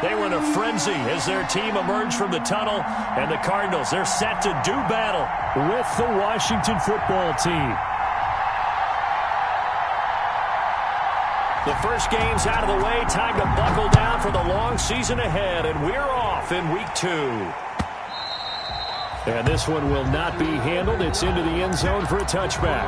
They were in a frenzy as their team emerged from the tunnel, and the Cardinals, they're set to do battle with the Washington football team. The first game's out of the way. Time to buckle down for the long season ahead, and we're off in week 2. And this one will not be handled. It's into the end zone for a touchback.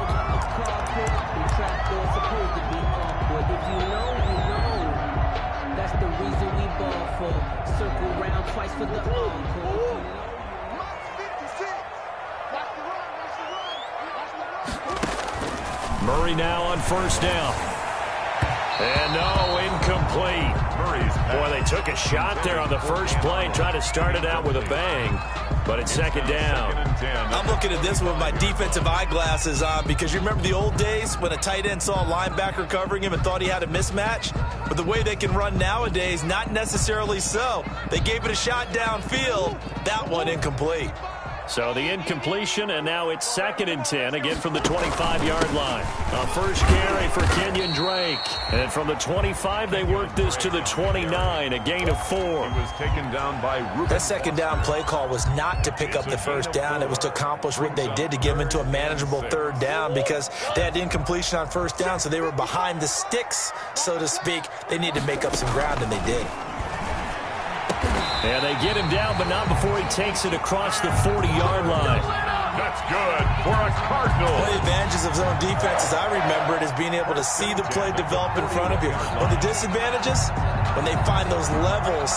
Murray now on first down. And no, incomplete. Boy, they took a shot there on the first play, tried to start it out with a bang, but it's second down. I'm looking at this with my defensive eyeglasses on because you remember the old days when a tight end saw a linebacker covering him and thought he had a mismatch? But the way they can run nowadays, not necessarily so. They gave it a shot downfield. That one incomplete. So the incompletion, and now it's 2nd and 10, again from the 25-yard line. A first carry for Kenyon Drake. And from the 25, they work this to the 29, a gain of 4. He was taken down by Ruben. That second down play call was not to pick up the first down. It was to accomplish what they did to get them into a manageable third down because they had incompletion on first down, so they were behind the sticks, so to speak. They needed to make up some ground, and they did. And they get him down, but not before he takes it across the 40-yard line. That's good for a Cardinal. One of the advantages of zone defense, as I remember it, is being able to see the play develop in front of you. One of the disadvantages, when they find those levels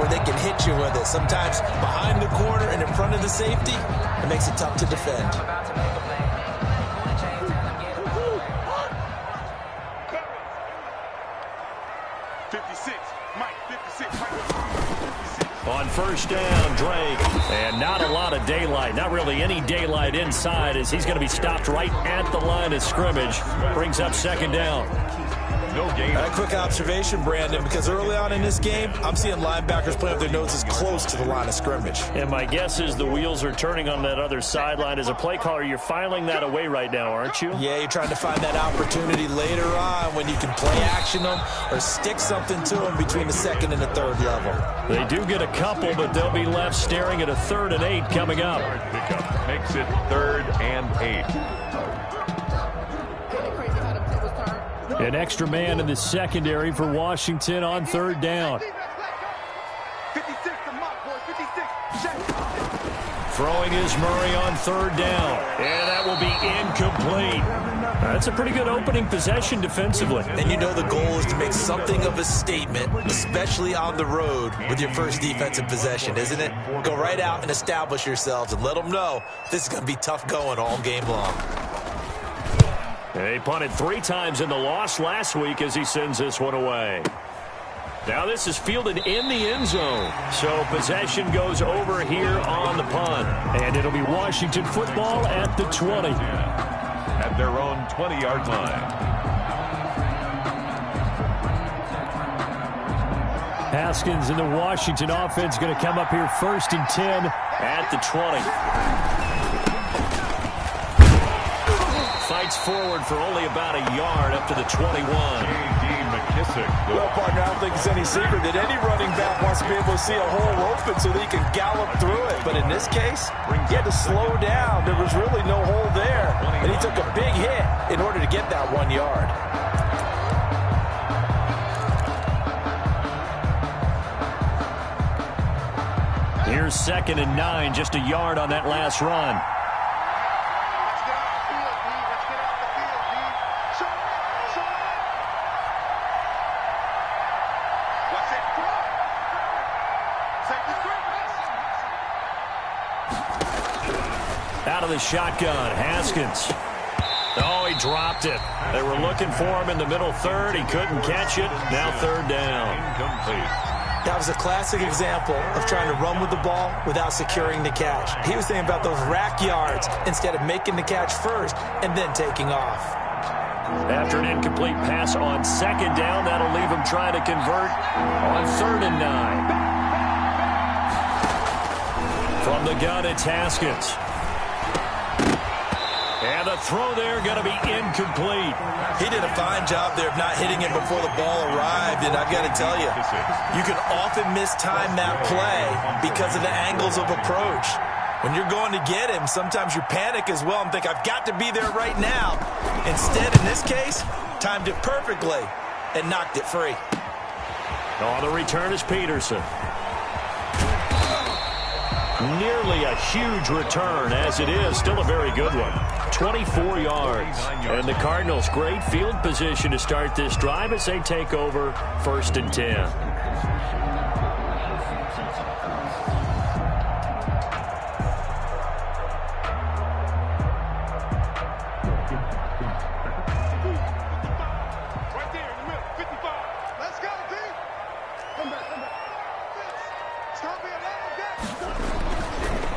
where they can hit you with it, sometimes behind the corner and in front of the safety, it makes it tough to defend. On first down, Drake. And not a lot of daylight. Not really any daylight inside as he's going to be stopped right at the line of scrimmage. Brings up second down. No gain. A quick observation, Brandon, because early on in this game, I'm seeing linebackers playing with their noses close to the line of scrimmage. And my guess is the wheels are turning on that other sideline. As a play caller, you're filing that away right now, aren't you? Yeah, you're trying to find that opportunity later on when you can play action them or stick something to them between the second and the third level. They do get a couple, but they'll be left staring at a 3rd and 8 coming up. Pickup makes it 3rd and 8. An extra man in the secondary for Washington on 3rd down. Throwing is Murray on 3rd down. And that will be incomplete. That's a pretty good opening possession defensively. And you know the goal is to make something of a statement, especially on the road with your first defensive possession, isn't it? Go right out and establish yourselves and let them know this is going to be tough going all game long. They punted 3 times in the loss last week as he sends this one away. Now this is fielded in the end zone. So possession goes over here on the punt. And it'll be Washington football at the 20. At their own 20-yard line. Haskins and the Washington offense going to come up here 1st and 10 at the 20. Fights forward for only about a yard up to the 21. Well, partner, I don't think it's any secret that any running back wants to be able to see a hole open so that he can gallop through it. But in this case, he had to slow down. There was really no hole there. And he took a big hit in order to get that 1 yard. Here's 2nd and 9, just a yard on that last run. Out of the shotgun, Haskins. Oh, he dropped it. They were looking for him in the middle 3rd. He couldn't catch it. Now 3rd down. Incomplete. That was a classic example of trying to run with the ball without securing the catch. He was thinking about those rack yards instead of making the catch first and then taking off. After an incomplete pass on 2nd down, that'll leave him trying to convert on 3rd and 9. From the gun, it's Haskins. And the the throw there going to be incomplete. He did a fine job there of not hitting it before the ball arrived, and I've got to tell you, you can often mistime that play because of the angles of approach. When you're going to get him, sometimes you panic as well and think, I've got to be there right now. Instead, in this case, timed it perfectly and knocked it free. On the return is Peterson. Nearly a huge return, as it is. Still a very good one. 24 yards. And the Cardinals, great field position to start this drive as they take over 1st and 10.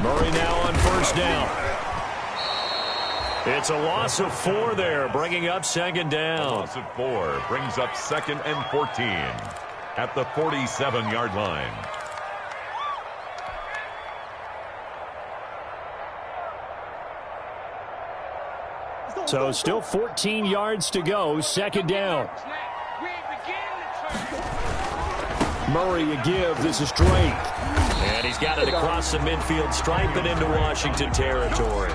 Murray now on 1st down. It's a loss of 4 there, bringing up 2nd down. A loss of 4 brings up 2nd and 14 at the 47-yard line. So still 14 yards to go, 2nd down. Murray a give. This is Drake. And he's got it across the midfield stripe and into Washington territory.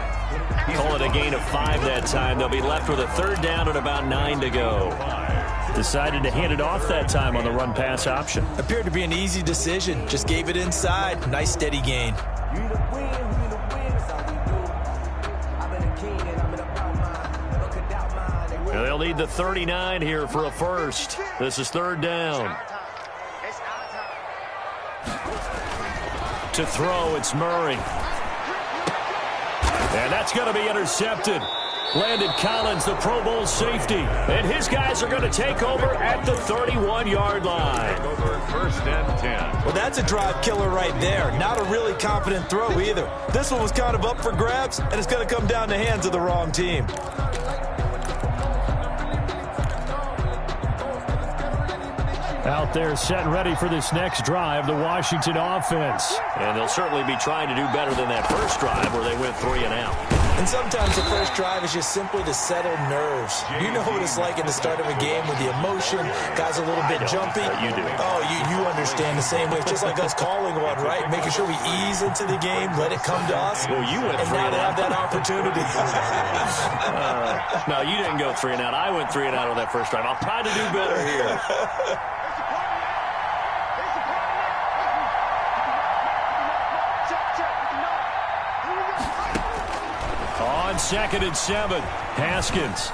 Call it a gain of 5 that time. They'll be left with a 3rd down and about 9 to go. Decided to hand it off that time on the run-pass option. Appeared to be an easy decision. Just gave it inside. Nice steady gain. Now they'll need the 39 here for a first. This is 3rd down. To throw, it's Murray. And that's going to be intercepted. Landon Collins, the Pro Bowl safety. And his guys are going to take over at the 31-yard line. Over 1st and 10. Well, that's a drive killer right there. Not a really confident throw either. This one was kind of up for grabs, and it's going to come down the hands of the wrong team. Out there set and ready for this next drive, the Washington offense. And they'll certainly be trying to do better than that first drive where they went 3 and out. And sometimes the first drive is just simply to settle nerves. You know what it's like at the start of a game with the emotion, guys a little bit jumpy. You do. Oh, you understand the same way. It's just like us calling one, right? Making sure we ease into the game, let it come to us. Well, you went 3 and now and they out. have that opportunity. No, you didn't go 3 and out. I went 3 and out on that first drive. I'll try to do better here. On 2nd and 7, Haskins.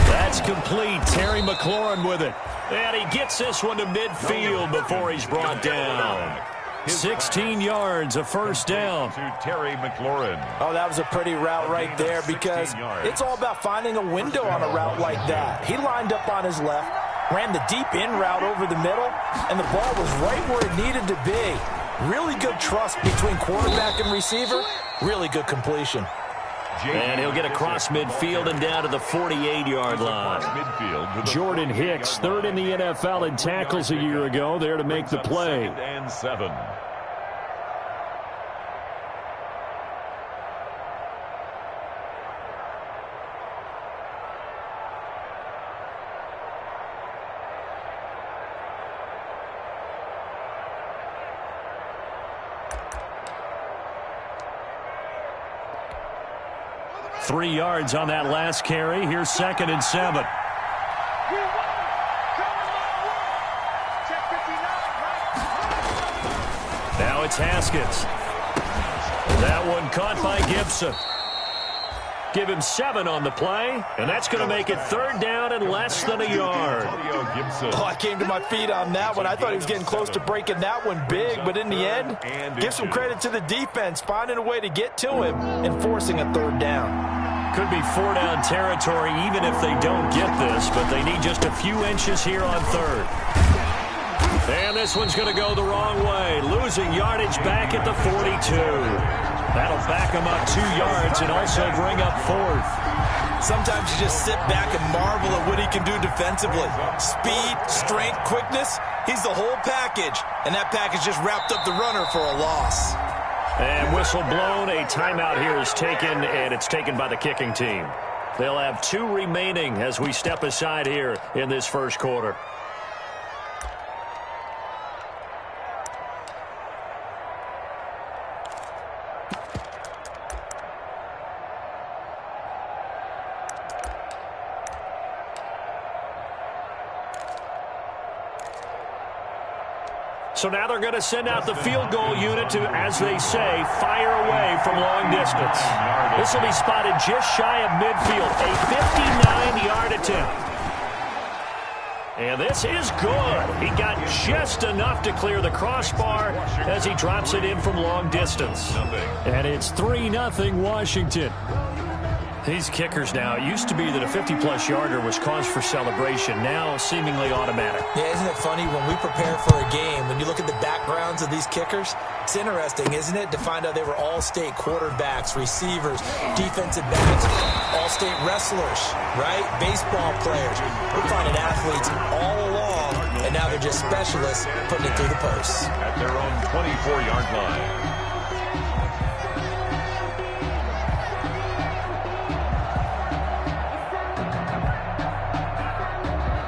That's complete. Terry McLaurin with it. And he gets this one to midfield before he's brought down. 16 yards, a 1st down. To Terry McLaurin. Oh, that was a pretty route right there because it's all about finding a window on a route like that. He lined up on his left, ran the deep in route over the middle, and the ball was right where it needed to be. Really good trust between quarterback and receiver. Really good completion. And he'll get across midfield and down to the 48-yard line. Jordan Hicks, 3rd in the NFL in tackles a year ago, there to make the play. 2nd and 7. Three yards on that last carry. Here's 2nd and 7. Now it's Haskins. That one caught by Gibson. Give him 7 on the play, and that's going to make it 3rd down and less than a yard. Oh, I came to my feet on that one. I thought he was getting close to breaking that one big, but in the end, give some credit to the defense, finding a way to get to him and forcing a 3rd down. Could be 4-down territory even if they don't get this, but they need just a few inches here on 3rd. And this one's going to go the wrong way, losing yardage back at the 42. That'll back him up 2 yards and also bring up 4th. Sometimes you just sit back and marvel at what he can do defensively. Speed, strength, quickness, he's the whole package. And that package just wrapped up the runner for a loss. And whistle blown, a timeout here is taken, and it's taken by the kicking team. They'll have 2 remaining as we step aside here in this first quarter. So now they're going to send out the field goal unit to, as they say, fire away from long distance. This will be spotted just shy of midfield, a 59-yard attempt. And this is good. He got just enough to clear the crossbar as he drops it in from long distance. And it's 3-0 Washington. These kickers now, it used to be that a 50-plus yarder was cause for celebration, now seemingly automatic. Yeah, isn't it funny when we prepare for a game, when you look at the backgrounds of these kickers, it's interesting, isn't it, to find out they were all-state quarterbacks, receivers, defensive backs, all-state wrestlers, right? Baseball players. We're finding athletes all along, and now they're just specialists putting it through the posts. At their own 24-yard line.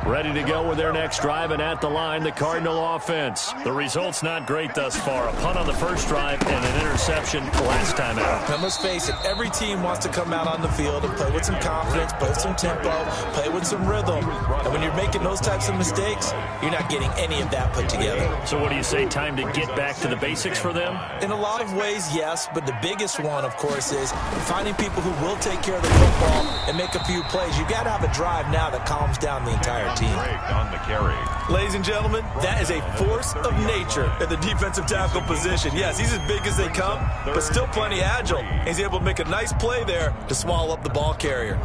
Ready to go with their next drive, and at the line, the Cardinal offense. The result's not great thus far. A punt on the first drive and an interception last time out. Now, let's face it, every team wants to come out on the field and play with some confidence, play with some tempo, play with some rhythm. And when you're making those types of mistakes, you're not getting any of that put together. So what do you say, time to get back to the basics for them? In a lot of ways, yes, but the biggest one, of course, is finding people who will take care of the football and make a few plays. You've got to have a drive now that calms down the entire team. On the carry. Ladies and gentlemen, that is a force of nature at the defensive tackle position. Yes, he's as big as they come, but still plenty agile. He's able to make a nice play there to swallow up the ball carrier.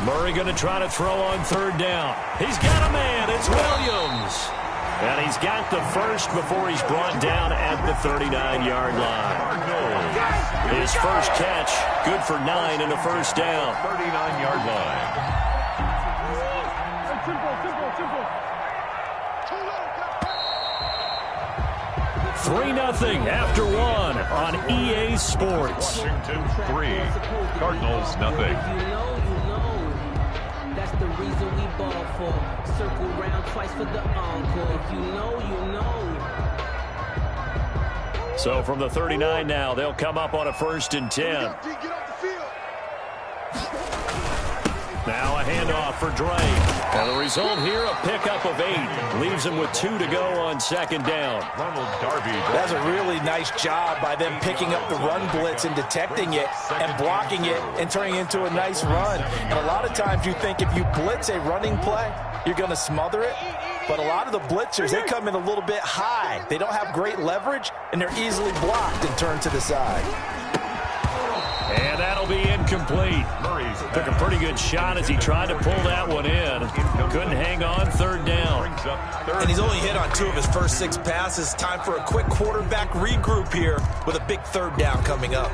Murray going to try to throw on third down. He's got a man. It's Williams. And he's got the first before he's brought down at the 39-yard line. His first catch, good for 9 and a first down. 39-yard line. 3-0 after 1 on EA Sports. Washington 3, Cardinals nothing. That's the reason we ball for. Circle round twice for the encore. If you know, you know. So from the 39 now, they'll come up on a 1st and 10. Now a handoff for Drake. And the result here, a pickup of 8. Leaves him with 2 to go on 2nd down. Ronald Darby. That's a really nice job by them picking up the run blitz and detecting it and blocking it and turning it into a nice run. And a lot of times you think if you blitz a running play, you're going to smother it. But a lot of the blitzers, they come in a little bit high. They don't have great leverage, and they're easily blocked and turned to the side. And that'll be incomplete. Took a pretty good shot as he tried to pull that one in. Couldn't hang on 3rd down. And he's only hit on 2 of his first 6 passes. Time for a quick quarterback regroup here with a big 3rd down coming up.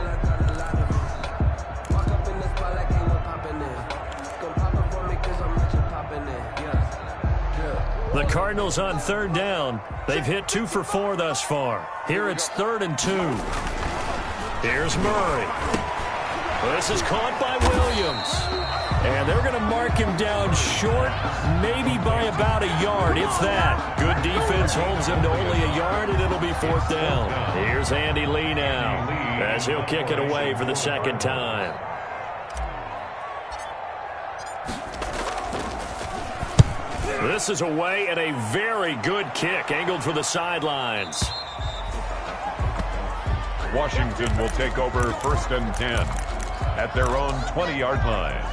The Cardinals on 3rd down. They've hit 2 for 4 thus far. Here it's 3rd and 2. Here's Murray. This is caught by Williams. And they're going to mark him down short, maybe by about a yard, if that. Good defense holds him to only a yard, and it'll be 4th down. Here's Andy Lee now, as he'll kick it away for the 2nd time. This is away, and a very good kick, angled for the sidelines. Washington will take over 1st and 10 at their own 20-yard line.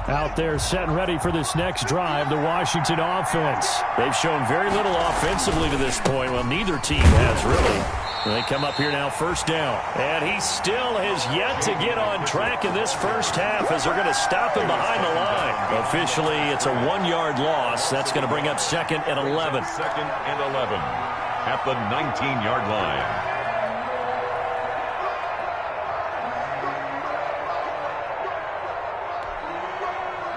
Out there set and ready for this next drive, the Washington offense. They've shown very little offensively to this point. Well, neither team has really. They come up here now, first down. And he still has yet to get on track in this first half as they're going to stop him behind the line. Officially, it's a 1-yard loss. That's going to bring up 2nd and 11. 2nd and 11 at the 19-yard line.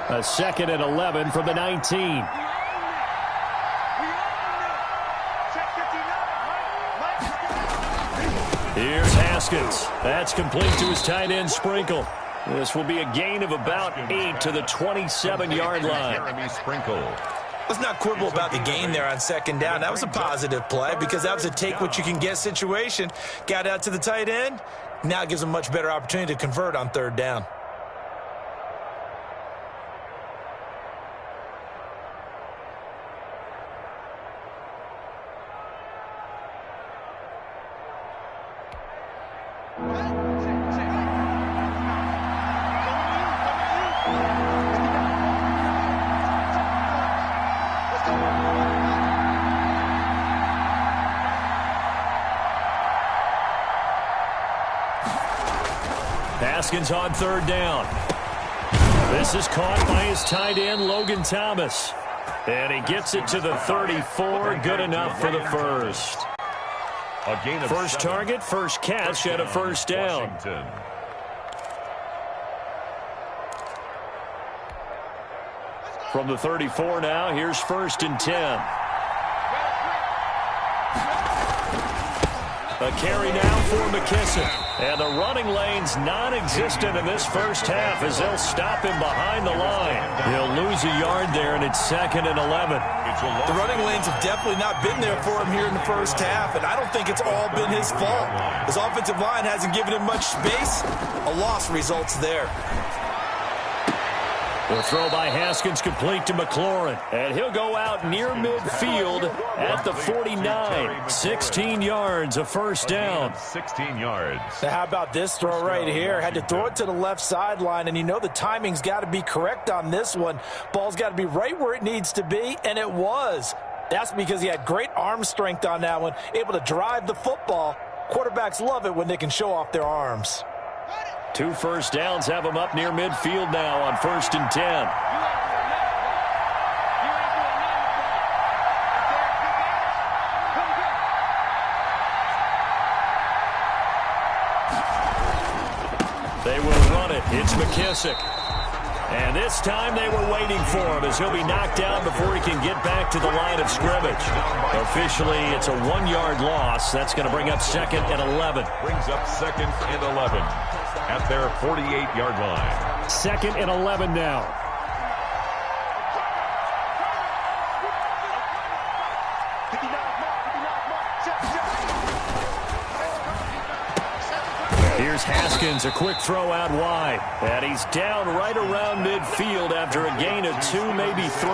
A 2nd and 11 from the 19. Here's Haskins. That's complete to his tight end, Sprinkle. This will be a gain of about 8 to the 27-yard line. Sprinkle. Let's not quibble about the gain there on 2nd down. That was a positive play because that was a take-what-you-can-get situation. Got out to the tight end. Now it gives him a much better opportunity to convert on 3rd down. Haskins on 3rd down. This is caught by his tight end, Logan Thomas. And he gets it to the 34. Good enough for the first. A gain of first 7. target, first catch, and a first down. Washington. From the 34 now, here's 1st and 10. A carry now for McKissick. And the running lane's non-existent in this first half as they'll stop him behind the line. He'll lose a yard there, and it's 2nd and 11. The running lanes have definitely not been there for him here in the first half, and I don't think it's all been his fault. His offensive line hasn't given him much space. A loss results there. The throw by Haskins complete to McLaurin. And he'll go out near midfield at the 49. 16 yards, a first down. 16 yards. Now how about this throw right here? Had to throw it to the left sideline, and you know the timing's got to be correct on this one. Ball's got to be right where it needs to be, and it was. That's because he had great arm strength on that one, able to drive the football. Quarterbacks love it when they can show off their arms. 2 first downs have them up near midfield now on 1st and 10. They will run it. It's McKissick. And this time they were waiting for him as he'll be knocked down before he can get back to the line of scrimmage. Officially, it's a 1-yard loss. That's going to bring up 2nd and 11. Brings up 2nd and 11 at their 48-yard line. 2nd and 11 now. Here's Haskins, a quick throw out wide. And he's down right around midfield after a gain of 2, maybe 3.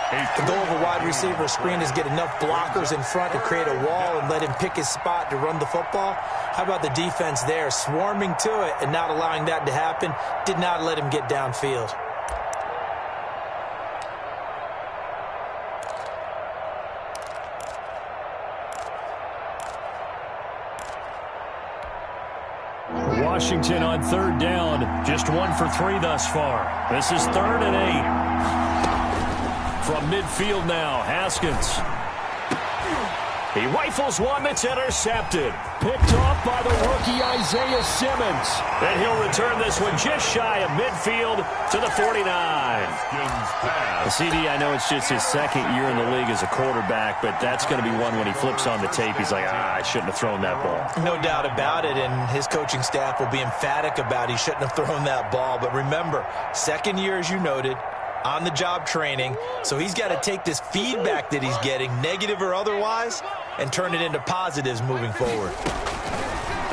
The goal of a wide receiver screen is get enough blockers in front to create a wall and let him pick his spot to run the football. How about the defense there, swarming to it and not allowing that to happen? Did not let him get downfield. Washington on 3rd down, just 1 for 3 thus far. This is 3rd and 8. From midfield now, Haskins. He rifles one that's intercepted. Picked off by the rookie Isaiah Simmons. And he'll return this one just shy of midfield to the 49. CD, I know it's just his 2nd year in the league as a quarterback, but that's going to be one when he flips on the tape. He's like, I shouldn't have thrown that ball. No doubt about it, and his coaching staff will be emphatic about he shouldn't have thrown that ball. But remember, 2nd year, as you noted, on-the-job training, so he's got to take this feedback that he's getting, negative or otherwise, and turn it into positives moving forward.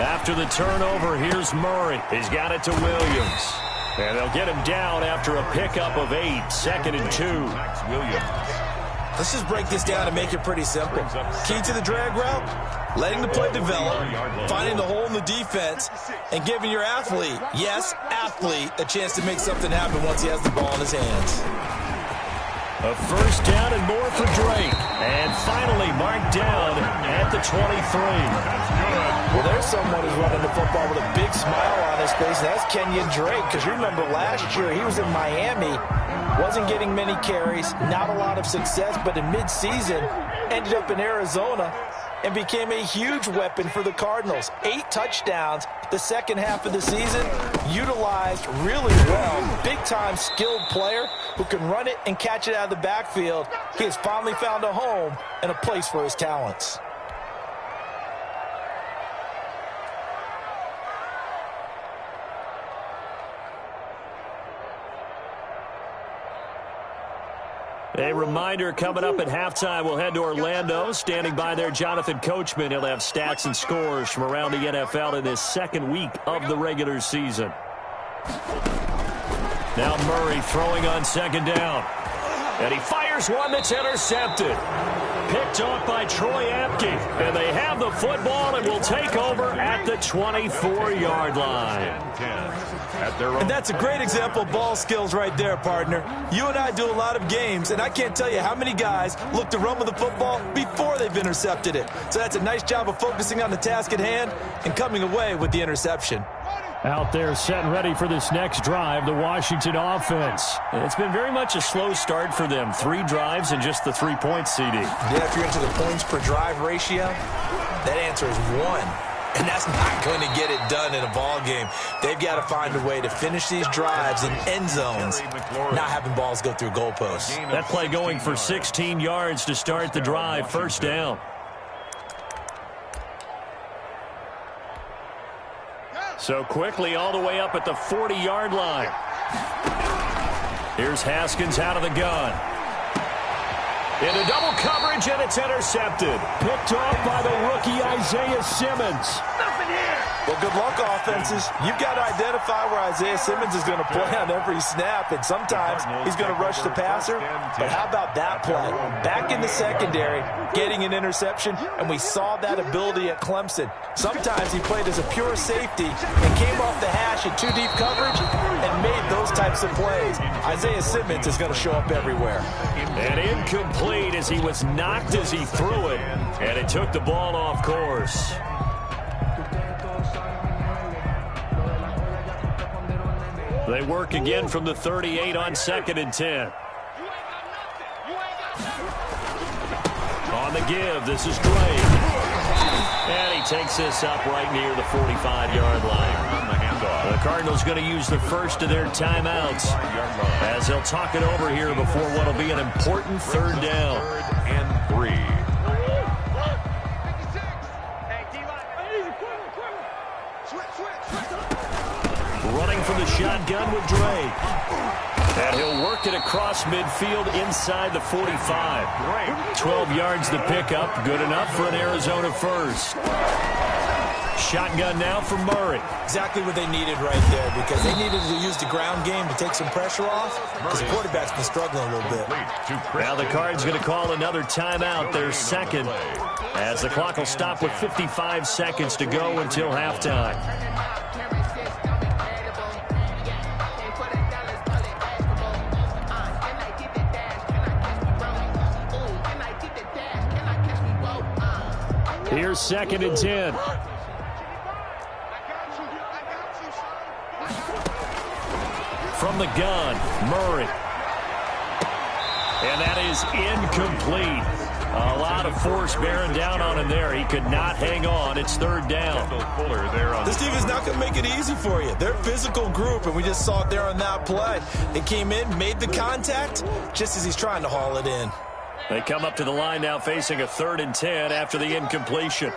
After the turnover, here's Murray. He's got it to Williams. And they'll get him down after a pickup of 8, 2nd and 2. Let's just break this down and make it pretty simple. Key to the drag route, letting the play develop, finding the hole in the defense, and giving your athlete, yes, athlete, a chance to make something happen once he has the ball in his hands. A first down and more for Drake. And finally marked down at the 23. Well, there's someone who's running the football with a big smile on his face, and that's Kenyon Drake. Because you remember last year he was in Miami, wasn't getting many carries, not a lot of success, but in midseason ended up in Arizona and became a huge weapon for the Cardinals. 8 touchdowns the second half of the season, utilized really well. Big-time skilled player who can run it and catch it out of the backfield. He has finally found a home and a place for his talents. A reminder, coming up at halftime, we'll head to Orlando. Standing by there, Jonathan Coachman. He'll have stats and scores from around the NFL in this second week of the regular season. Now Murray throwing on second down. And he fires one that's intercepted. Picked off by Troy Apke. And they have the football and will take over at the 24-yard line. And that's a great example of ball skills right there, partner. You and I do a lot of games, and I can't tell you how many guys look to run with the football before they've intercepted it. So that's a nice job of focusing on the task at hand and coming away with the interception. Out there set and ready for this next drive, the Washington offense. It's been very much a slow start for them. 3 drives and just the 3 points, CD. Yeah, if you're into the points per drive ratio, that answer is 1. And that's not going to get it done in a ball game. They've got to find a way to finish these drives in end zones, not having balls go through goalposts. That play going for 16 yards to start the drive. First down. So quickly all the way up at the 40-yard line. Here's Haskins out of the gun. Into double coverage, and it's intercepted. Picked off by the rookie Isaiah Simmons. Well, good luck, offenses. You've got to identify where Isaiah Simmons is going to play on every snap, and sometimes he's going to rush the passer. But how about that play? Back in the secondary, getting an interception, and we saw that ability at Clemson. Sometimes he played as a pure safety and came off the hash in 2-deep coverage and made those types of plays. Isaiah Simmons is going to show up everywhere. And incomplete as he was knocked as he threw it, and it took the ball off course. They work again from the 38 on 2nd and 10. On the give, this is Drake. And he takes this up right near the 45-yard line. The Cardinals going to use the first of their timeouts as they'll talk it over here before what will be an important 3rd down. 3rd and 3. Running from the shotgun with Drake. And he'll work it across midfield inside the 45. 12 yards to pick up. Good enough for an Arizona first. Shotgun now for Murray. Exactly what they needed right there, because they needed to use the ground game to take some pressure off, because the quarterback's been struggling a little bit. Now the Cards going to call another timeout, their second, as the clock will stop with 55 seconds to go until halftime. Here's 2nd and 10. From the gun, Murray. And that is incomplete. A lot of force bearing down on him there. He could not hang on. It's 3rd down. This team is not going to make it easy for you. They're a physical group, and we just saw it there on that play. They came in, made the contact, just as he's trying to haul it in. They come up to the line now facing a 3rd and 10 after the incompletion.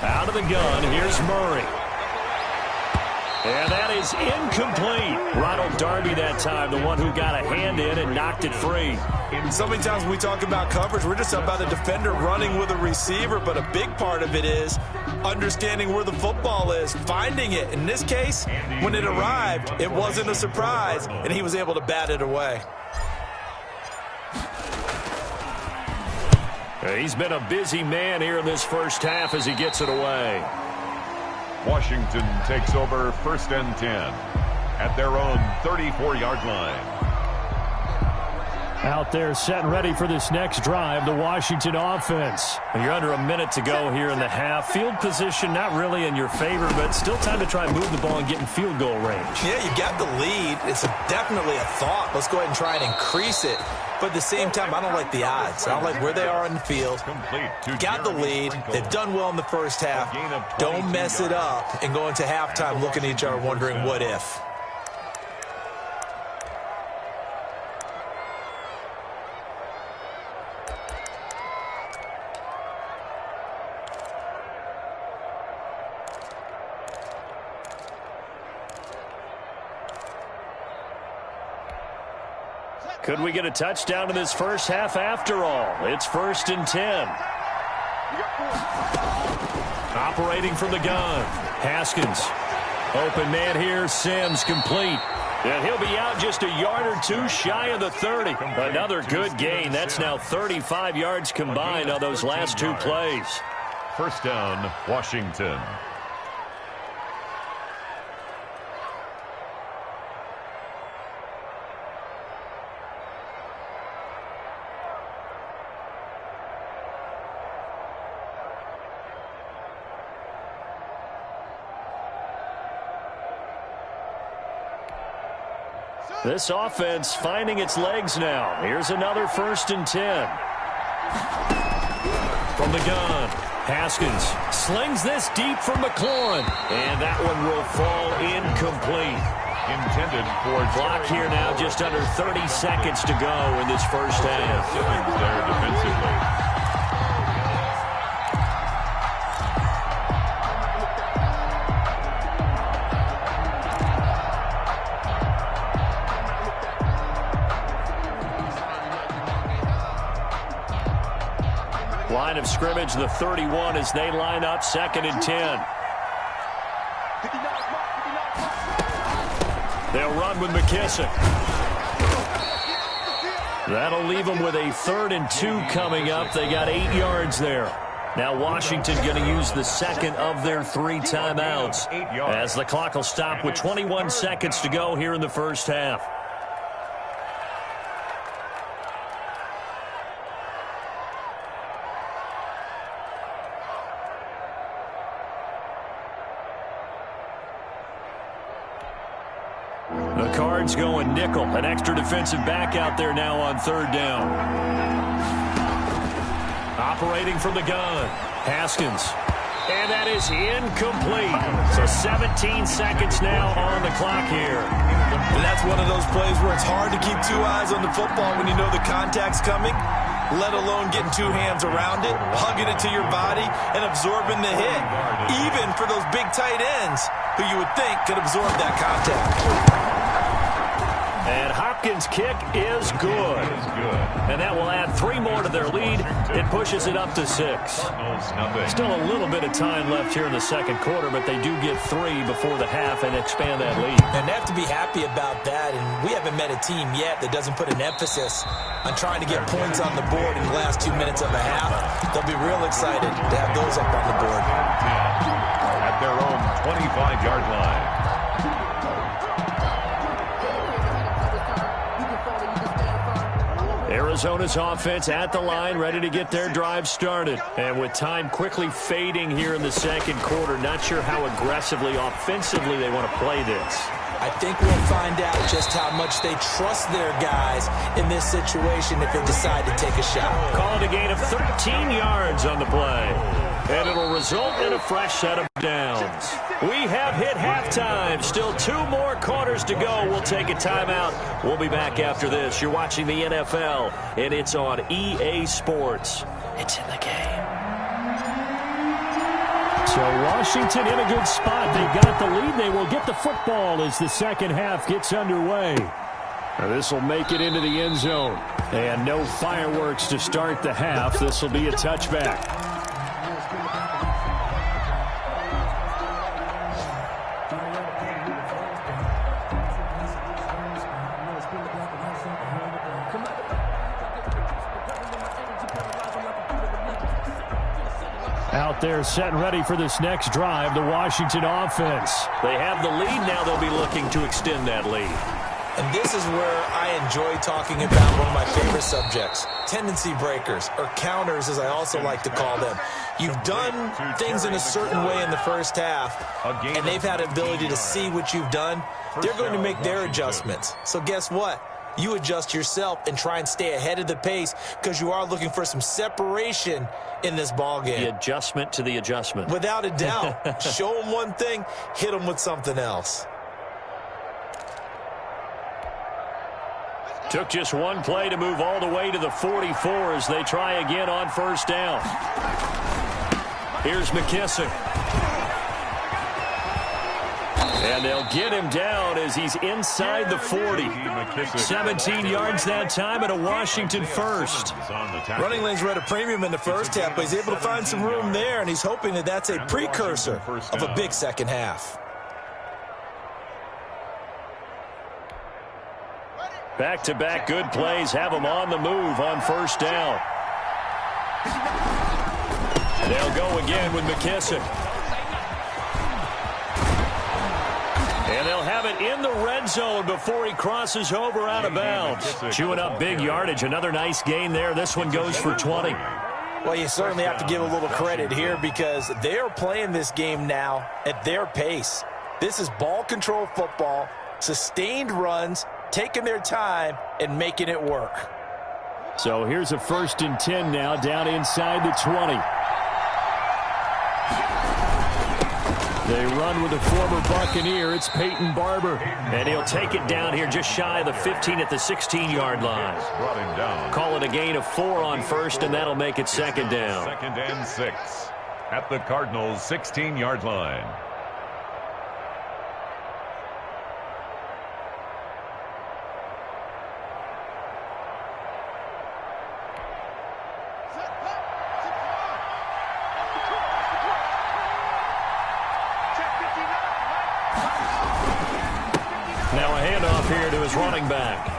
Out of the gun, here's Murray. And that is incomplete. Ronald Darby that time, the one who got a hand in and knocked it free. So many times when we talk about coverage, we're just about a defender running with a receiver, but a big part of it is understanding where the football is, finding it. In this case, when it arrived, it wasn't a surprise, and he was able to bat it away. He's been a busy man here in this first half as he gets it away. Washington takes over 1st and 10. at their own 34-yard line. Out there set and ready for this next drive, the Washington offense. You're under a minute to go here in the half. Field position not really in your favor, but still time to try and move the ball and get in field goal range. Yeah, you got the lead. It's definitely a thought. Let's go ahead and try and increase it. But at the same time, I don't like the odds. I don't like where they are on the field. Got the lead. They've done well in the first half. Don't mess it up and go into halftime looking at each other wondering what if. Could we get a touchdown in this first half after all? It's 1st and 10. Operating from the gun. Haskins. Open man here. Sims complete. And he'll be out just a yard or two shy of the 30. Another good gain. That's now 35 yards combined on those last two plays. First down, Washington. This offense finding its legs now. Here's another 1st and 10. From the gun, Haskins slings this deep from McLaurin. And that one will fall incomplete. Intended for clock here now, just under 30 seconds to go in this first half. There defensively. Line of scrimmage, the 31 as they line up 2nd and 10. They'll run with McKissick. That'll leave them with a 3rd and 2 coming up. They got 8 yards there. Now Washington going to use the second of their 3 timeouts as the clock will stop with 21 seconds to go here in the first half. The Cards going nickel. An extra defensive back out there now on 3rd down. Operating from the gun, Haskins. And that is incomplete. So 17 seconds now on the clock here. And that's one of those plays where it's hard to keep 2 eyes on the football when you know the contact's coming, let alone getting 2 hands around it, hugging it to your body, and absorbing the hit. Even for those big tight ends who you would think could absorb that contact. And Hopkins' kick is good. And that will add 3 more to their lead. It pushes it up to 6. Still a little bit of time left here in the second quarter, but they do get 3 before the half and expand that lead. And they have to be happy about that. And we haven't met a team yet that doesn't put an emphasis on trying to get points on the board in the last 2 minutes of a half. They'll be real excited to have those up on the board. At their own 25-yard line. Arizona's offense at the line, ready to get their drive started. And with time quickly fading here in the second quarter, not sure how aggressively, offensively they want to play this. I think we'll find out just how much they trust their guys in this situation if they decide to take a shot. Call it a gain of 13 yards on the play. And it'll result in a fresh set of downs. We have hit halftime. Still 2 more quarters to go. We'll take a timeout. We'll be back after this. You're watching the NFL, and it's on EA Sports. It's in the game. So Washington in a good spot. They've got the lead. They will get the football as the second half gets underway. This will make it into the end zone. And no fireworks to start the half. This will be a touchback. Out out there setting ready for this next drive, the Washington offense. They have the lead now. They'll be looking to extend that lead. And this is where I enjoy talking about one of my favorite subjects, tendency breakers, or counters as I also like to call them. You've done things in a certain way in the first half, and they've had an ability to see what you've done. They're going to make their adjustments. So guess what? You adjust yourself and try and stay ahead of the pace because you are looking for some separation in this ball game. The adjustment to the adjustment. Without a doubt. Show them one thing, hit them with something else. Took just one play to move all the way to the 44 as they try again on first down. Here's McKissick. And they'll get him down as he's inside the 40. 17 yards that time and a Washington first. Running lanes were at a premium in the first half, but he's able to find some room there, and he's hoping that that's a precursor of a big second half. Back-to-back good plays have them on the move on first down. They'll go again with McKissick. And they'll have it in the red zone before he crosses over out of bounds. Chewing up big yardage. Another nice gain there. This one goes for 20. Well, you certainly have to give a little credit here because they're playing this game now at their pace. This is ball control football, sustained runs, taking their time and making it work. So here's a 1st and 10 now down inside the 20. They run with the former Buccaneer. It's Peyton Barber. And he'll take it down here just shy of the 15 at the 16-yard line. Call it a gain of 4 on first, and that'll make it second down. 2nd and 6 at the Cardinals' 16-yard line. Now a handoff here to his running back.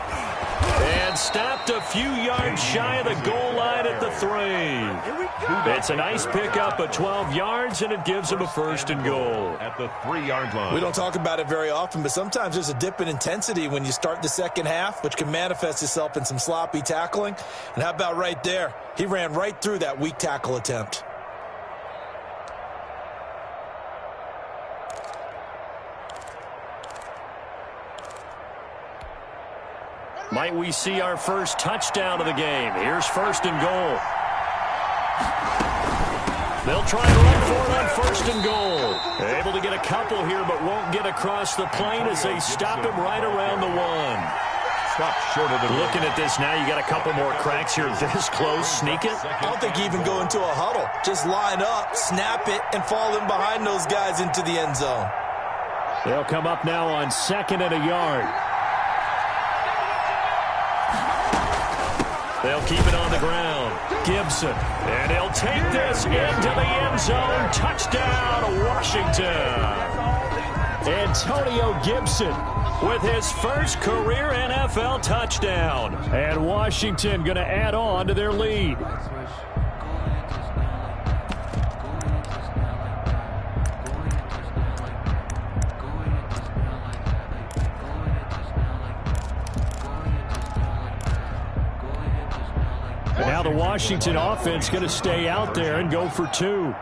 And stopped a few yards shy of the goal line at the 3. It's a nice pickup of 12 yards, and it gives him a 1st and goal. At the 3-yard line. We don't talk about it very often, but sometimes there's a dip in intensity when you start the second half, which can manifest itself in some sloppy tackling. And how about right there? He ran right through that weak tackle attempt. Might we see our first touchdown of the game? Here's 1st and goal. They'll try to run for it on 1st and goal. They're able to get a couple here, but won't get across the plane as they stop him right around the 1. Stop short of the Looking at this now, you got a couple more cracks here this close. Sneak it. I don't think you even go into a huddle. Just line up, snap it, and fall in behind those guys into the end zone. They'll come up now on 2nd and a yard. They'll keep it on the ground. Gibson. And he'll take this into the end zone. Touchdown, Washington. Antonio Gibson with his first career NFL touchdown. And Washington going to add on to their lead. Now the Washington offense going to stay out there and go for 2.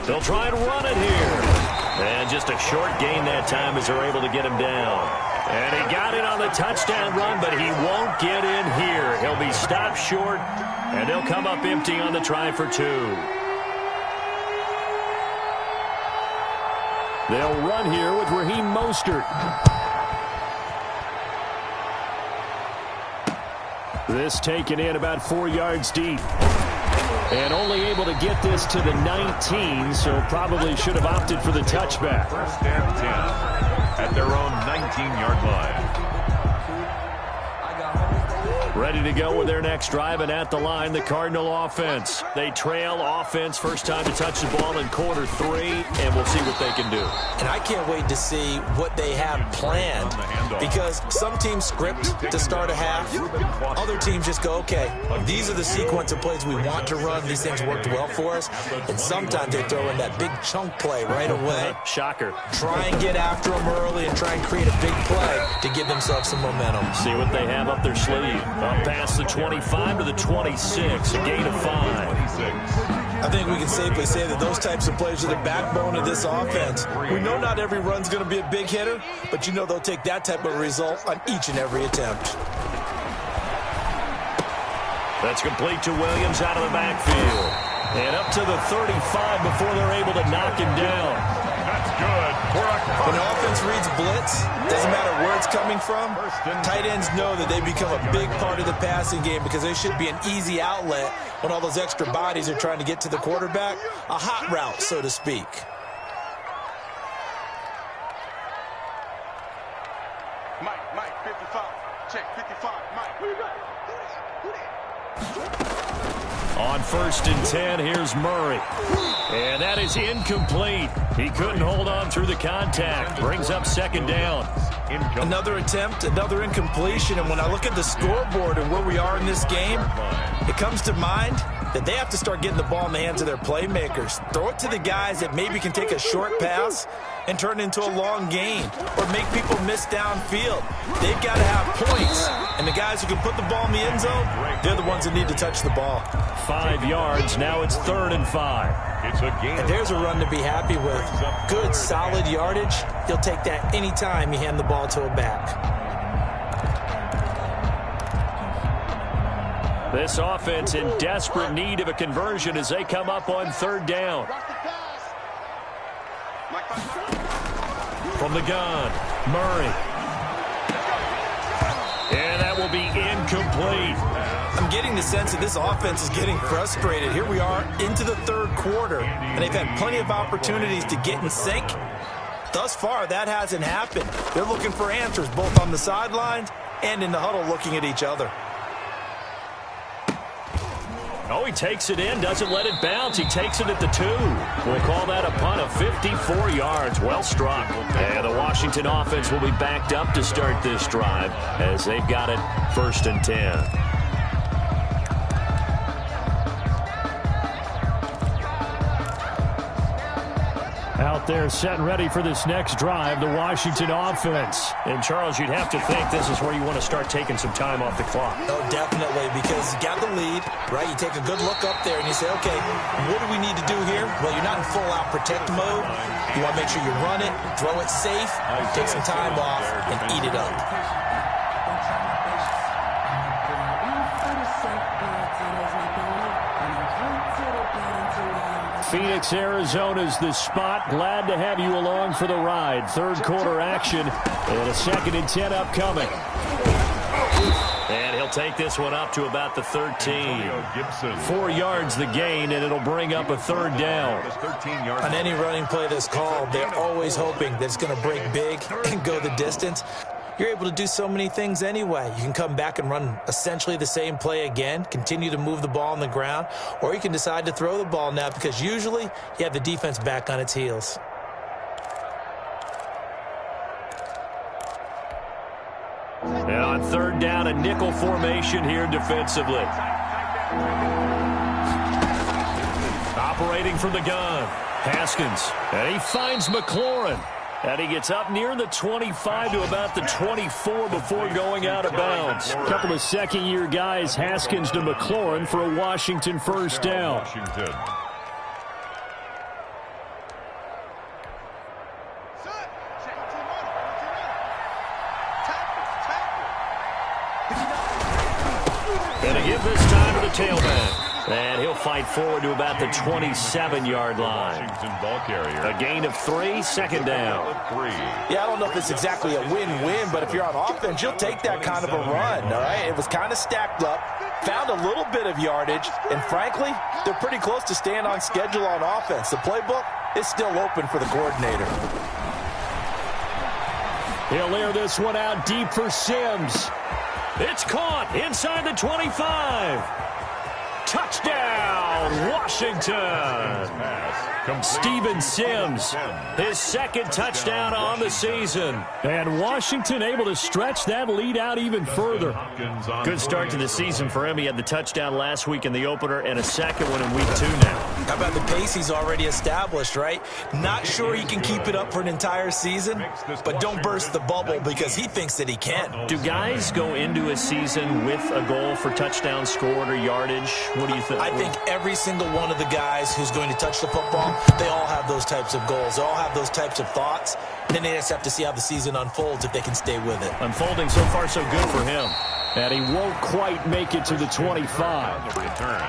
They'll try and run it here. And just a short gain that time as they're able to get him down. And he got it on the touchdown run, but he won't get in here. He'll be stopped short, and they'll come up empty on the try for 2. They'll run here with Raheem Mostert. This taken in about 4 yards deep. And only able to get this to the 19, so probably should have opted for the touchback. 1st and 10 at their own 19-yard line. Ready to go with their next drive, and at the line, the Cardinal offense. They trail offense, first time to touch the ball in quarter 3, and we'll see what they can do. And I can't wait to see what they have planned, because some teams script to start a half. Other teams just go, okay, these are the sequence of plays we want to run. These things worked well for us. And sometimes they throw in that big chunk play right away. Shocker. Try and get after them early and try and create a big play to give themselves some momentum. See what they have up their sleeve. Up past the 25 to the 26, a gain of 5. I think we can safely say that those types of plays are the backbone of this offense. We know not every run's going to be a big hitter, but you know they'll take that type of result on each and every attempt. That's complete to Williams out of the backfield. And up to the 35 before they're able to knock him down. That's good. When the offense reads blitz, doesn't matter where it's coming from, tight ends know that they become a big part of the passing game because they should be an easy outlet when all those extra bodies are trying to get to the quarterback. A hot route, so to speak. Mike, 55. Check, 55. Mike, where you got? On 1st and 10, here's Murray. And that is incomplete. He couldn't hold on through the contact. Brings up 2nd down. Another attempt, another incompletion. And when I look at the scoreboard and where we are in this game, it comes to mind that they have to start getting the ball in the hands of their playmakers. Throw it to the guys that maybe can take a short pass and turn it into a long gain or make people miss downfield. They've got to have points. And the guys who can put the ball in the end zone, they're the ones that need to touch the ball. 5 yards. Now it's 3rd and 5. It's a gain. And there's a run to be happy with. Good, solid yardage. You'll take that anytime you hand the ball to a back. This offense in desperate need of a conversion as they come up on 3rd down. From the gun, Murray. And that will be incomplete. I'm getting the sense that this offense is getting frustrated. Here we are into the 3rd quarter, and they've had plenty of opportunities to get in sync. Thus far, that hasn't happened. They're looking for answers both on the sidelines and in the huddle looking at each other. Oh, he takes it in, doesn't let it bounce. He takes it at the 2. We'll call that a punt of 54 yards. Well struck. And the Washington offense will be backed up to start this drive as they've got it 1st and 10. Out there set and ready for this next drive, the Washington offense. And, Charles, you'd have to think this is where you want to start taking some time off the clock. Oh, definitely, because you got the lead, right? You take a good look up there and you say, okay, what do we need to do here? Well, you're not in full-out protect mode. You want to make sure you run it, throw it safe, take some time off, and eat it up. Phoenix, Arizona's the spot. Glad to have you along for the ride. 3rd quarter action and a 2nd and 10 upcoming. And he'll take this one up to about the 13. 4 yards the gain, and it'll bring up a 3rd down. On any running play that's called, they're always hoping that it's going to break big and go the distance. You're able to do so many things anyway. You can come back and run essentially the same play again, continue to move the ball on the ground, or you can decide to throw the ball now because usually you have the defense back on its heels. And on 3rd down, a nickel formation here defensively. Operating from the gun, Haskins, and he finds McLaurin. And he gets up near the 25 to about the 24 before going out of bounds. A couple of 2nd-year guys, Haskins to McLaurin for a Washington 1st down. And a give this time to the tailback. And he'll fight forward to about the 27-yard line. A gain of 3, 2nd down. Yeah, I don't know if it's exactly a win-win, but if you're on offense, you'll take that kind of a run, all right? It was kind of stacked up, found a little bit of yardage, and frankly, they're pretty close to staying on schedule on offense. The playbook is still open for the coordinator. He'll air this one out deep for Sims. It's caught inside the 25. Touchdown, Washington. Steven Sims, his second touchdown on the season. And Washington able to stretch that lead out even further. Good start to the season for him. He had the touchdown last week in the opener and a second one in week 2 now. How about the pace he's already established, right? Not sure he can keep it up for an entire season, but don't burst the bubble because he thinks that he can. Do guys go into a season with a goal for touchdowns scored or yardage? What do you think? I think every single one of the guys who's going to touch the football, they all have those types of goals. They all have those types of thoughts. And then they just have to see how the season unfolds if they can stay with it. Unfolding so far so good for him. And he won't quite make it to the 25. The return.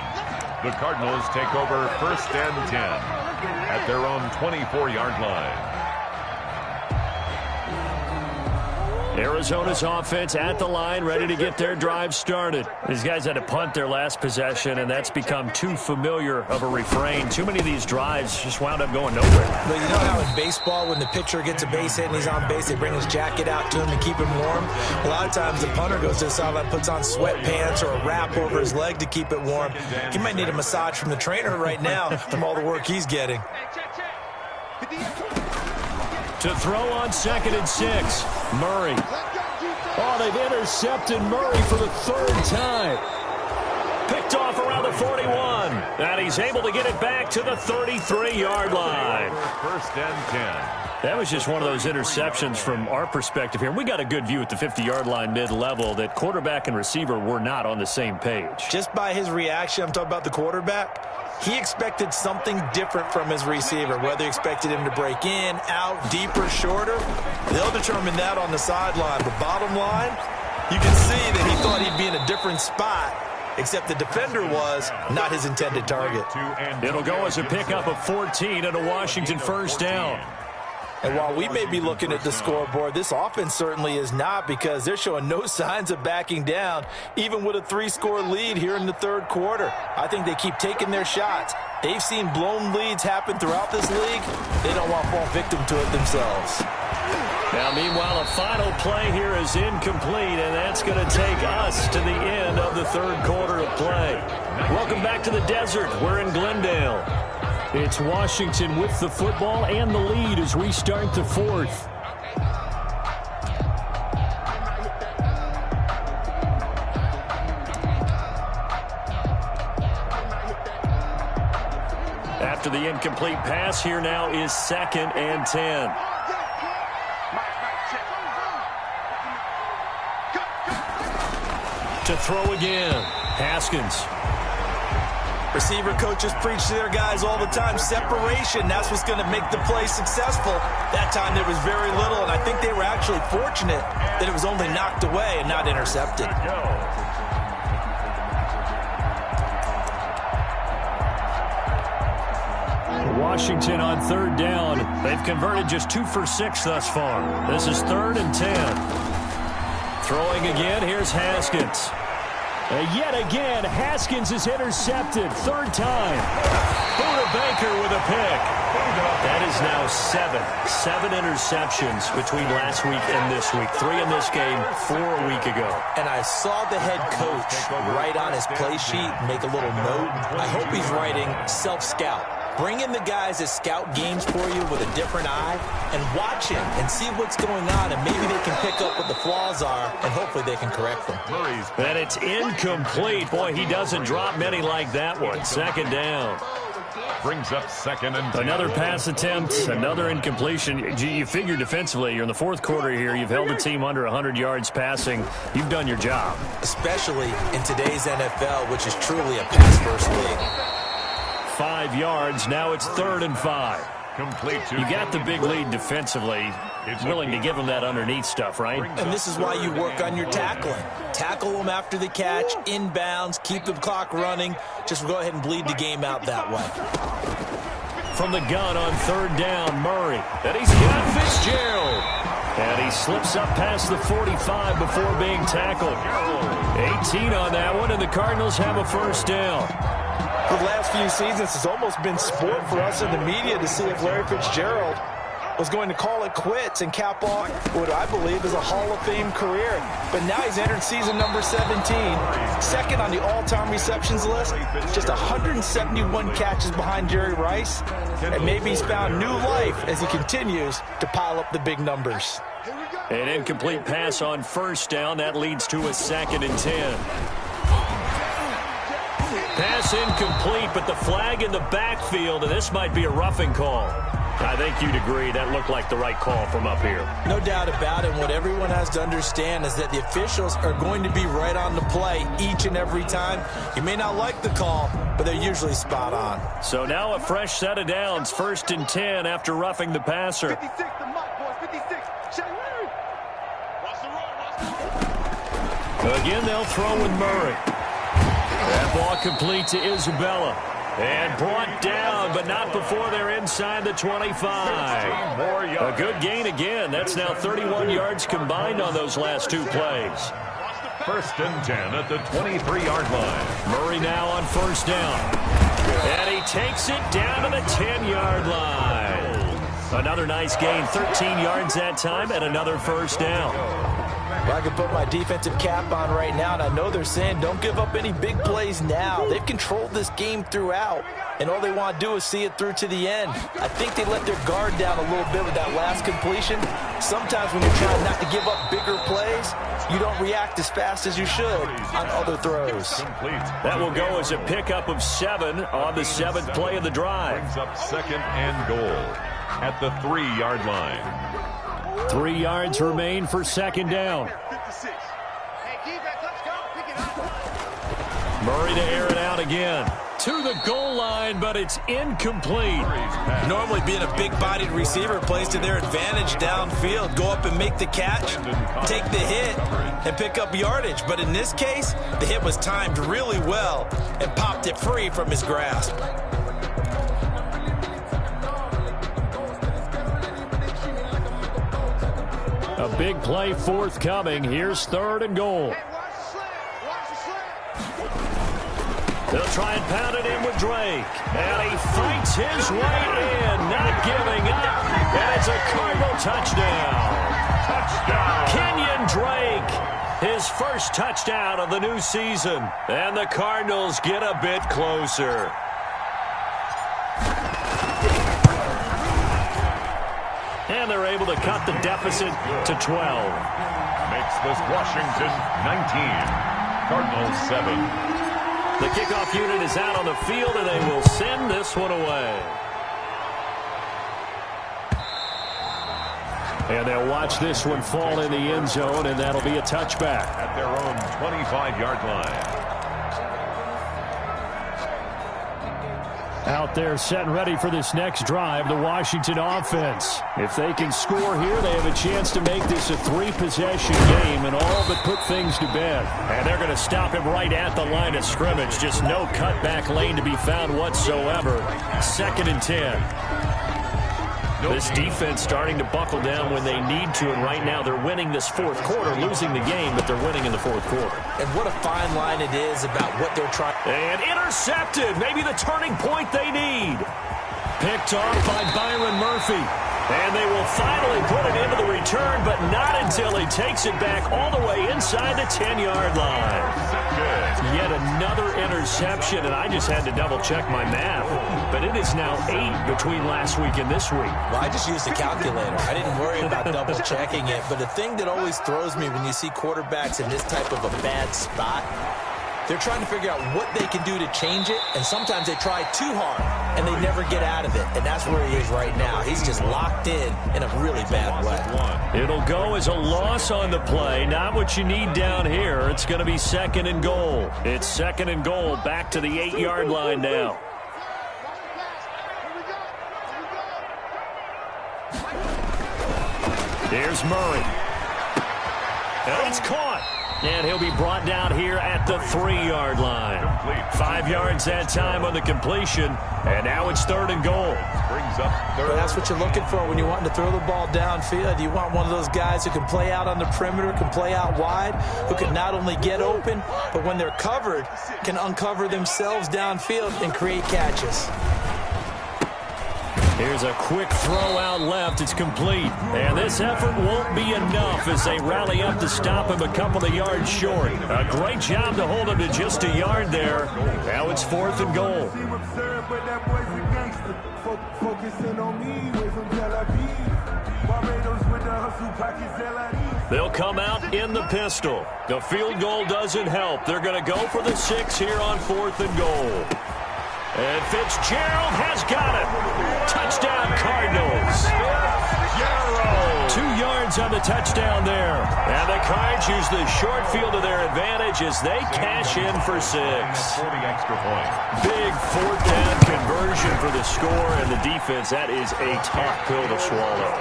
The Cardinals take over 1st and 10 at their own 24-yard line. Arizona's offense at the line, ready to get their drive started. These guys had to punt their last possession, and that's become too familiar of a refrain. Too many of these drives just wound up going nowhere. But you know how in baseball, when the pitcher gets a base hit and he's on base, they bring his jacket out to him to keep him warm? A lot of times the punter goes to the sideline, puts on sweatpants or a wrap over his leg to keep it warm. He might need a massage from the trainer right now from all the work he's getting. To throw on 2nd and 6. Murray. Oh, they've intercepted Murray for the 3rd time. Picked off around the 41. And he's able to get it back to the 33-yard line. 1st and 10. That was just one of those interceptions from our perspective here. We got a good view at the 50-yard line mid-level that quarterback and receiver were not on the same page. Just by his reaction, I'm talking about the quarterback, he expected something different from his receiver. Whether he expected him to break in, out, deeper, shorter, they'll determine that on the sideline. But bottom line, you can see that he thought he'd be in a different spot, except the defender was not his intended target. It'll go as a pickup of 14 and a Washington 1st down. And while we may be looking at the scoreboard, this offense certainly is not, because they're showing no signs of backing down, even with a 3-score lead here in the 3rd quarter. I think they keep taking their shots. They've seen blown leads happen throughout this league. They don't want to fall victim to it themselves. Now, meanwhile, a final play here is incomplete, and that's going to take us to the end of the 3rd quarter of play. Welcome back to the desert. We're in Glendale. It's Washington with the football and the lead as we start the 4th. After the incomplete pass, here now is 2nd and 10. To throw again, Haskins. Receiver coaches preach to their guys all the time. Separation, that's what's going to make the play successful. That time there was very little, and I think they were actually fortunate that it was only knocked away and not intercepted. Washington on 3rd down. They've converted just 2 for 6 thus far. This is 3rd and 10. Throwing again, here's Haskins. Yet again, Haskins is intercepted. 3rd time. Buda Baker with a pick. That is now 7 interceptions between last week and this week. 3 in this game, 4 a week ago. And I saw the head coach write on his play sheet, make a little note. I hope he's writing self-scout. Bring in the guys that scout games for you with a different eye and watch him and see what's going on, and maybe they can pick up what the flaws are, and hopefully they can correct them. And it's incomplete. Boy, he doesn't drop many like that one. 2nd down. Brings up 2nd and 10. Another pass attempt, another incompletion. You figure defensively, you're in the 4th quarter here. You've held the team under 100 yards passing. You've done your job. Especially in today's NFL, which is truly a pass-first league. 5 yards. Now it's 3rd and 5. Complete to you got the big lead defensively. Willing to give them that underneath stuff, right? And this is why you work on your tackling. Tackle them after the catch, inbounds, keep the clock running. Just go ahead and bleed the game out that way. From the gun on 3rd down, Murray. And he's got Fitzgerald. And he slips up past the 45 before being tackled. 18 on that one, and the Cardinals have a 1st down. For the last few seasons, it's almost been sport for us in the media to see if Larry Fitzgerald was going to call it quits and cap off what I believe is a Hall of Fame career. But now he's entered season number 17, second on the all-time receptions list, just 171 catches behind Jerry Rice, and maybe he's found new life as he continues to pile up the big numbers. An incomplete pass on first down. That leads to a 2nd and 10. Pass incomplete, but the flag in the backfield, and this might be a roughing call. I think you'd agree that looked like the right call from up here. No doubt about it. What everyone has to understand is that the officials are going to be right on the play each and every time. You may not like the call, but they're usually spot on. So now a fresh set of downs, 1st and 10 after roughing the passer. 56, the mic, boys, 56. Check. Watch the run. Again, they'll throw with Murray. That ball complete to Isabella. And brought down, but not before they're inside the 25. A good gain again. That's now 31 yards combined on those last 2 plays. 1st and 10 at the 23-yard line. Murray now on 1st down. And he takes it down to the 10-yard line. Another nice gain, 13 yards that time, and another 1st down. Well, I can put my defensive cap on right now, and I know they're saying don't give up any big plays now. They've controlled this game throughout, and all they want to do is see it through to the end. I think they let their guard down a little bit with that last completion. Sometimes when you're trying not to give up bigger plays, you don't react as fast as you should on other throws. That will go as a pickup of 7 on the 7th play of the drive. Brings up 2nd and goal at the 3-yard line. 3 yards remain for 2nd down. Murray to air it out again. To the goal line, but it's incomplete. Normally being a big-bodied receiver plays to their advantage downfield. Go up and make the catch, take the hit, and pick up yardage. But in this case, the hit was timed really well and popped it free from his grasp. A big play forthcoming. Here's 3rd and goal. They'll try and pound it in with Drake. And he fights his way in, not giving up. And it's a Cardinal touchdown. Kenyon Drake, his first touchdown of the new season. And the Cardinals get a bit closer. And they're able to cut the deficit to 12. Makes this Washington 19. Cardinals 7. The kickoff unit is out on the field, and they will send this one away. And they'll watch this one fall in the end zone, and that'll be a touchback. At their own 25-yard line. Out there set and ready for this next drive, the Washington offense. If they can score here, they have a chance to make this a 3-possession game and all but put things to bed. And they're going to stop him right at the line of scrimmage. Just no cutback lane to be found whatsoever. 2nd and 10. This defense starting to buckle down when they need to, and right now they're winning this 4th quarter, losing the game, but they're winning in the 4th quarter. And what a fine line it is about what they're trying. And intercepted, maybe the turning point they need. Picked off by Byron Murphy. And they will finally put it into the return, but not until he takes it back all the way inside the 10-yard line. Yet another interception, and I just had to double-check my math. But it is now 8 between last week and this week. Well, I just used a calculator. I didn't worry about double-checking it. But the thing that always throws me when you see quarterbacks in this type of a bad spot, they're trying to figure out what they can do to change it, and sometimes they try too hard, and they never get out of it, and that's where he is right now. He's just locked in a really bad way. It'll go as a loss on the play, not what you need down here. It's going to be 2nd and goal. It's 2nd and goal, back to the 8-yard line now. Here's Murray. And it's caught. And he'll be brought down here at the 3-yard line. 5 yards that time on the completion. And now it's 3rd and goal. Brings up 3rd. Well, that's what you're looking for when you want to throw the ball downfield. You want one of those guys who can play out on the perimeter, can play out wide, who can not only get open, but when they're covered, can uncover themselves downfield and create catches. Here's a quick throw out left. It's complete. And this effort won't be enough as they rally up to stop him a couple of yards short. A great job to hold him to just a yard there. Now it's 4th and goal. They'll come out in the pistol. The field goal doesn't help. They're going to go for the 6 here on 4th and goal. And Fitzgerald has got it. Touchdown, Cardinals. 2 yards on the touchdown there. And the Cards use the short field to their advantage as they cash in for 6. 40 extra point. Big 4th down conversion for the score, and the defense, that is a tough pill to swallow.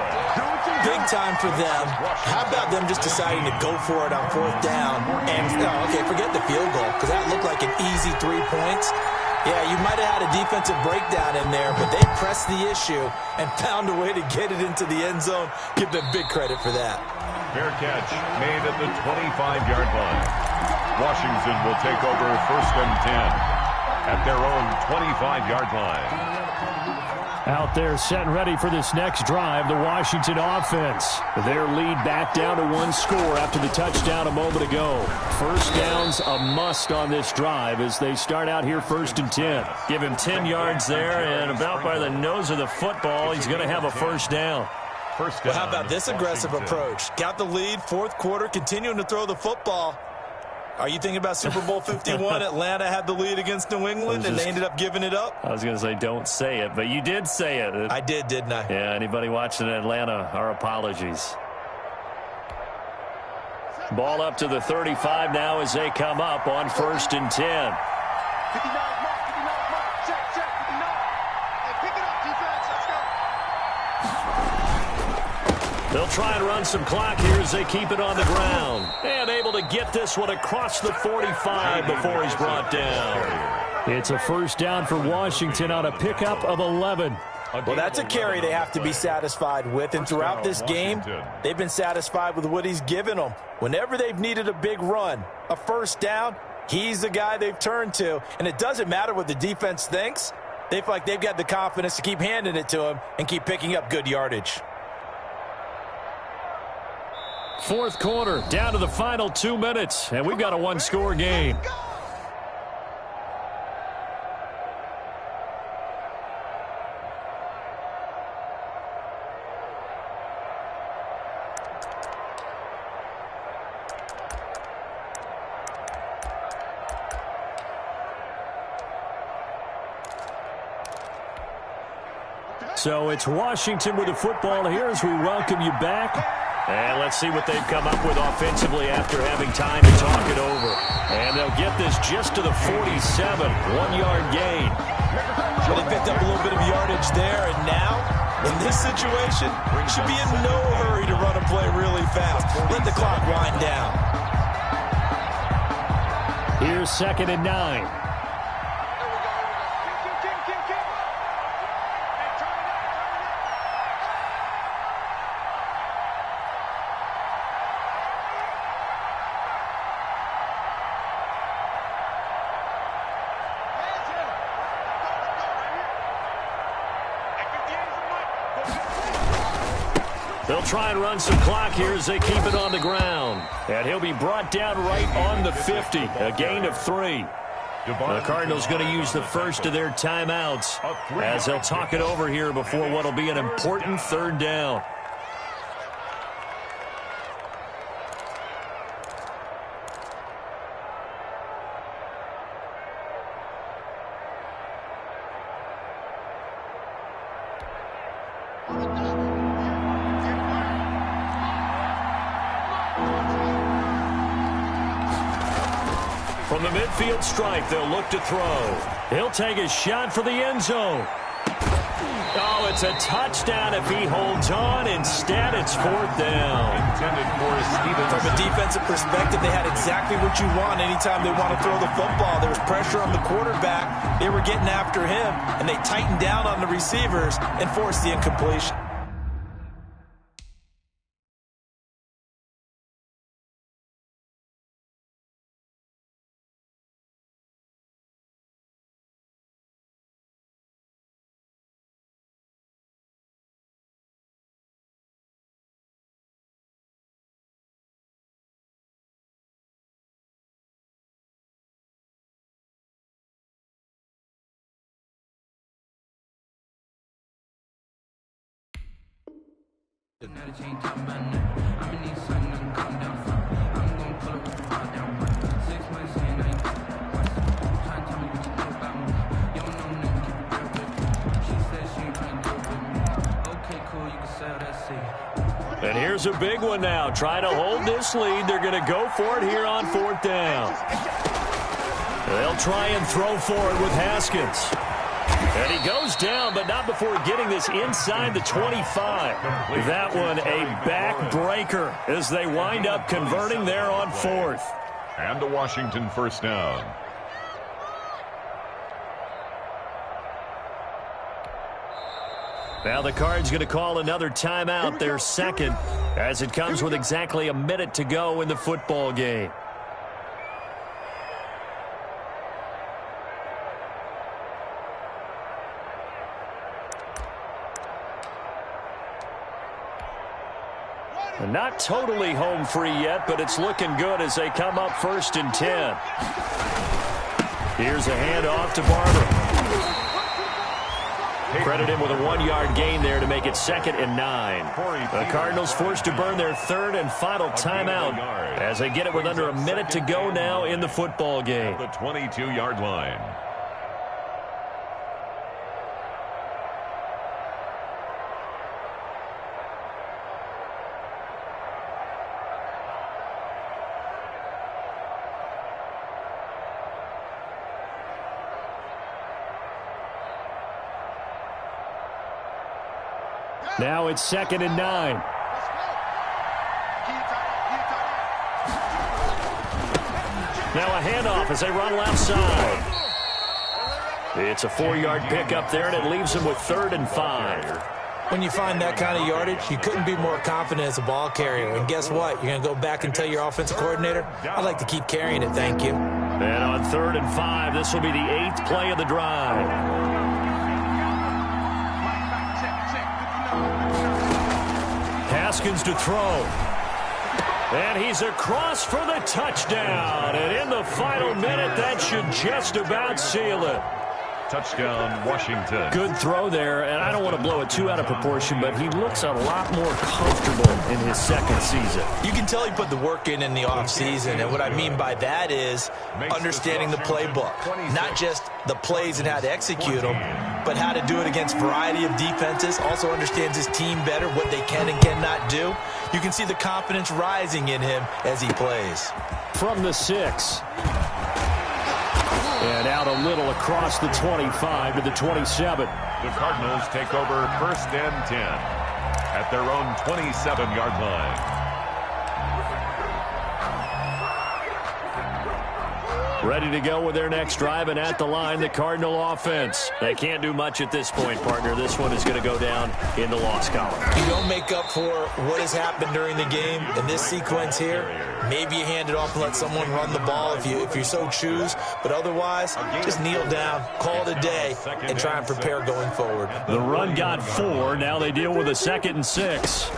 Big time for them. How about them just deciding to go for it on 4th down? And, okay, forget the field goal, because that looked like an easy 3 points. Yeah, you might have had a defensive breakdown in there, but they pressed the issue and found a way to get it into the end zone. Give them big credit for that. Fair catch made at the 25-yard line. Washington will take over 1st and 10 at their own 25-yard line. Out there set and ready for this next drive, the Washington offense. Their lead back down to 1 score after the touchdown a moment ago. 1st down's a must on this drive as they start out here 1st and 10. Give him 10 yards there, and about by the nose of the football, he's going to have a 1st down. Well, how about this aggressive approach? Got the lead, 4th quarter, continuing to throw the football. Are you thinking about Super Bowl 51? Atlanta had the lead against New England, and they ended up giving it up? I was going to say don't say it, but you did say it. I did, didn't I? Yeah, anybody watching Atlanta, our apologies. Ball up to the 35 now as they come up on 1st and 10. 59, mark, check, 59. Hey, pick it up, defense, let's go. They'll try and run some clock here as they keep it on the ground. And able to get this one across the 45 before he's brought down. It's a 1st down for Washington on a pickup of 11. Well, that's a carry they have to be satisfied with, and throughout this game, they've been satisfied with what he's given them. Whenever they've needed a big run, a 1st down, he's the guy they've turned to, and it doesn't matter what the defense thinks. They feel like they've got the confidence to keep handing it to him and keep picking up good yardage. 4th quarter, down to the final 2 minutes, and we've got a 1-score game. So it's Washington with the football here as we welcome you back. And let's see what they've come up with offensively after having time to talk it over. And they'll get this just to the 47, 1-yard gain. Well, they picked up a little bit of yardage there, and now, in this situation, should be in no hurry to run a play really fast. Let the clock wind down. Here's 2nd and 9. They'll try and run some clock here as they keep it on the ground. And he'll be brought down right on the 50, a gain of 3. The Cardinals going to use the first of their timeouts as they'll talk it over here before what will be an important 3rd down. From the midfield stripe, they'll look to throw. He'll take a shot for the end zone. Oh, it's a touchdown if he holds on. Instead, it's 4th down. Intended for Stevens. From a defensive perspective, they had exactly what you want anytime they want to throw the football. There was pressure on the quarterback. They were getting after him, and they tightened down on the receivers and forced the incompletion. And here's a big one now. Trying to hold this lead. They're going to go for it here on 4th down. They'll try and throw for it with Haskins. And he goes down, but not before getting this inside the 25. That one a backbreaker as they wind up converting there on 4th. And a Washington first down. Now the Cards going to call another timeout, their second, as it comes with exactly a minute to go in the football game. Not totally home free yet, but it's looking good as they come up 1st and 10. Here's a handoff to Barber. Credit him with a 1-yard gain there to make it 2nd and 9. The Cardinals forced to burn their 3rd and final timeout as they get it with under a minute to go now in the football game. The 22-yard line. Now it's 2nd and 9. Now a handoff as they run left side. It's a 4-yard pickup there, and it leaves them with 3rd and 5. When you find that kind of yardage, you couldn't be more confident as a ball carrier. And guess what? You're going to go back and tell your offensive coordinator, I'd like to keep carrying it, thank you. And on 3rd and 5, this will be the 8th play of the drive. Haskins to throw. And he's across for the touchdown. And in the final minute, that should just about seal it. Touchdown, Washington. Good throw there, and I don't want to blow it too out of proportion, but he looks a lot more comfortable in his 2nd season. You can tell he put the work in the offseason, and what I mean by that is understanding the playbook. Not just the plays and how to execute them, but how to do it against a variety of defenses. Also understands his team better, what they can and cannot do. You can see the confidence rising in him as he plays. From the 6. And out a little across the 25 to the 27. The Cardinals take over 1st and 10 at their own 27-yard line. Ready to go with their next drive, and at the line, the Cardinal offense. They can't do much at this point, partner. This one is going to go down in the loss column. You don't make up for what has happened during the game in this sequence here. Maybe you hand it off and let someone run the ball if you so choose. But otherwise, just kneel down, call it a day, and try and prepare going forward. The run got 4. Now they deal with a 2nd and 6.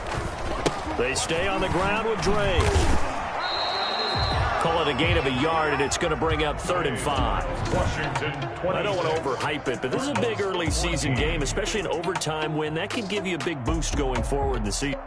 They stay on the ground with Drake. Call it a gain of a yard, and it's going to bring up 3rd and 5. Washington, I don't want to overhype it, but this is a big early season game, especially an overtime win. That can give you a big boost going forward in the season.